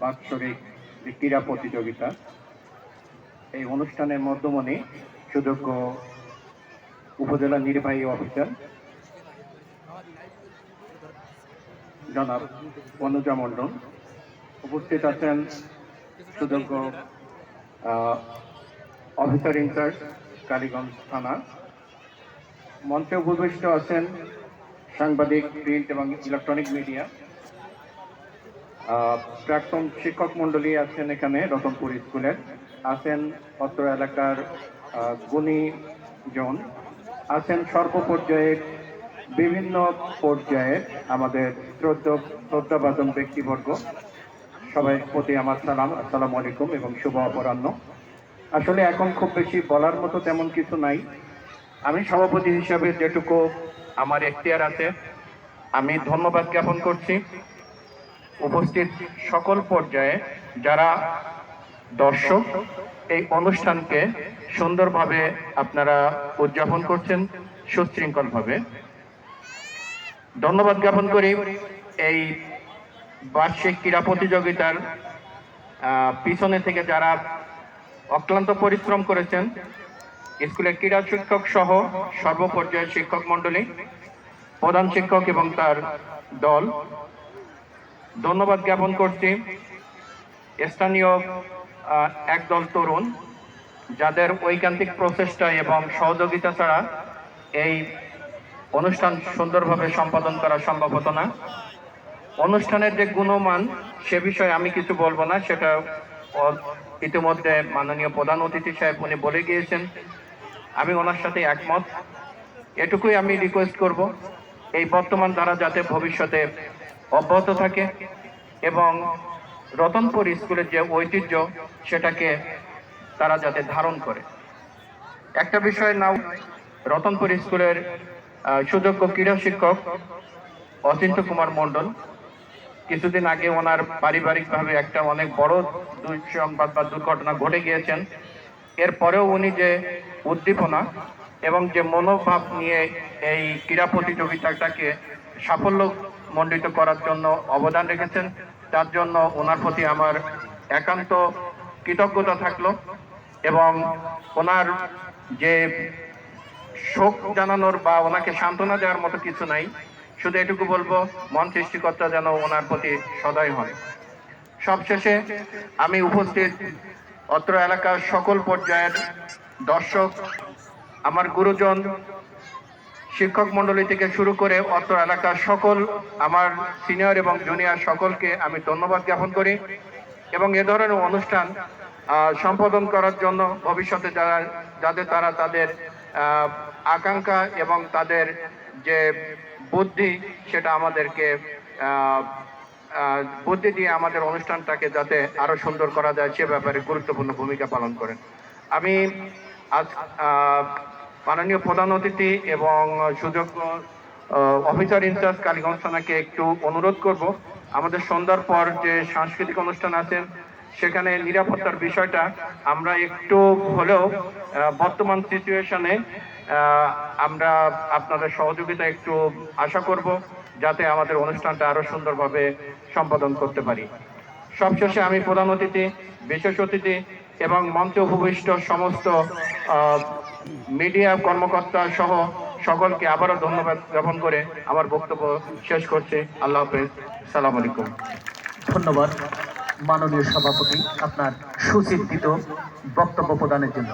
বাৎসরিক যে ক্রীড়া প্রতিযোগিতা, এই অনুষ্ঠানের মধ্যমণি সুযোগ্য উপজেলা নির্বাহী অফিসার জনাব অনুজা মণ্ডল, উপস্থিত আছেন সুযোগ্য অফিসার ইনচার্জ কালীগঞ্জ থানা, মঞ্চে উপবিষ্ট আছেন সাংবাদিক, প্রিন্ট এবং ইলেকট্রনিক মিডিয়া, প্রাক্তন শিক্ষক মন্ডলী আছেন এখানে রতনপুর স্কুলের, আছেন অত্র এলাকার গুণীজন, আছেন সর্বপর্যায়ের বিভিন্ন পর্যায়ের আমাদের শ্রদ্ধাভাজন ব্যক্তিবর্গ। সবাই প্রতি আমার সালাম, আসসালামু আলাইকুম এবং শুভ অপরাহ্ন। আসলে এখন খুব বেশি বলার মতো তেমন কিছু নাই। আমি সভাপতি হিসাবে যেটুকু আমার এখতিয়ার আছে আমি ধন্যবাদ জ্ঞাপন করছি উপস্থিত সকল পর্যায়ে যারা দর্শক এই অনুষ্ঠানকে সুন্দরভাবে আপনারা উদযাপন করছেন সুশৃঙ্খলভাবে। ধন্যবাদ জ্ঞাপন করি এই বার্ষিক ক্রীড়া প্রতিযোগিতার পিছনে থেকে যারা অক্লান্ত পরিশ্রম করেছেন, স্কুলের ক্রীড়া শিক্ষক সহ সর্বপর্যায়ের শিক্ষক মণ্ডলী, প্রধান শিক্ষক এবং তার দল। ধন্যবাদ জ্ঞাপন করছি স্থানীয় একদল তরুণ যাদের ঐকান্তিক প্রচেষ্টা এবং সহযোগিতা ছাড়া এই অনুষ্ঠান সুন্দরভাবে সম্পাদন করা সম্ভব হতো না। অনুষ্ঠানের যে গুণমান সে বিষয়ে আমি কিছু বলবো না, সেটা ইতিমধ্যে মাননীয় প্রধান অতিথি সাহেব উনি বলে গিয়েছেন, আমি ওনার সাথে একমত। এটুকুই আমি রিকোয়েস্ট করব এই বর্তমান ধারা যাতে ভবিষ্যতে অব্যাহত থাকে এবং রতনপুর স্কুলের যে ঐতিহ্য সেটাকে তারা যাতে ধারণ করে। একটা বিষয় নাও, রতনপুর স্কুলের সুযোগ্য ক্রীড়া শিক্ষক অচিন্ত কুমার মণ্ডল, কিছুদিন আগে ওনার পারিবারিকভাবে একটা অনেক বড় দুঃসংবাদ বা দুর্ঘটনা ঘটে গিয়েছেন। এরপরেও উনি যে উদ্দীপনা এবং যে মনোভাব নিয়ে এই ক্রীড়া প্রতিযোগিতাটাকে সাফল্যমণ্ডিত করার জন্য অবদান রেখেছেন, তার জন্য ওনার প্রতি আমার একান্ত কৃতজ্ঞতা থাকলো এবং ওনার যে শোক জানানোর বা ওনাকে সান্ত্বনা দেওয়ার মতো কিছু নাই, শুধু এটুকু বলবো মন সৃষ্টিকর্তা যেন ওনার প্রতি সদয় হন। সবশেষে আমি উপস্থিত অত্র এলাকার সকল পর্যায়ের দর্শক, আমার গুরুজন, শিক্ষক মন্ডলী থেকে শুরু করে অত্র এলাকার সকল আমার সিনিয়র এবং জুনিয়র সকলকে আমি ধন্যবাদ জ্ঞাপন করি এবং এ ধরনের অনুষ্ঠান সম্পাদন করার জন্য ভবিষ্যতে যাদের তারা তাদের আকাঙ্ক্ষা এবং তাদের যে বুদ্ধি সেটা আমাদেরকে বুদ্ধি দিয়ে আমাদের অনুষ্ঠানটাকে যাতে আরো সুন্দর করা যায় সে ব্যাপারে গুরুত্বপূর্ণ ভূমিকা পালন করেন। আমি আজ মাননীয় প্রধান অতিথি এবং সুযোগ্য অফিসার ইনচার্জ কালীগঞ্জ থানাকে একটু অনুরোধ করব, আমাদের সন্ধ্যার পর যে সাংস্কৃতিক অনুষ্ঠান আছে সেখানে নিরাপত্তার বিষয়টা আমরা একটু হলেও বর্তমান সিচুয়েশনে আমরা আপনাদের সহযোগিতা একটু আশা করব যাতে আমাদের অনুষ্ঠানটা আরো সুন্দরভাবে সম্পাদন করতে পারি। সবশেষে আমি প্রধান অতিথি, বিশেষ অতিথি এবং মঞ্চে উপবিষ্ট সমস্ত মিডিয়া কর্মকর্তা সহ সকলকে আবারও ধন্যবাদ জ্ঞাপন করে আমার বক্তব্য শেষ করছি। আল্লাহ হাফেজ, সালাম আলাইকুম। ধন্যবাদ মাননীয় সভাপতি আপনার সুচিন্তিত বক্তব্য প্রদানের জন্য।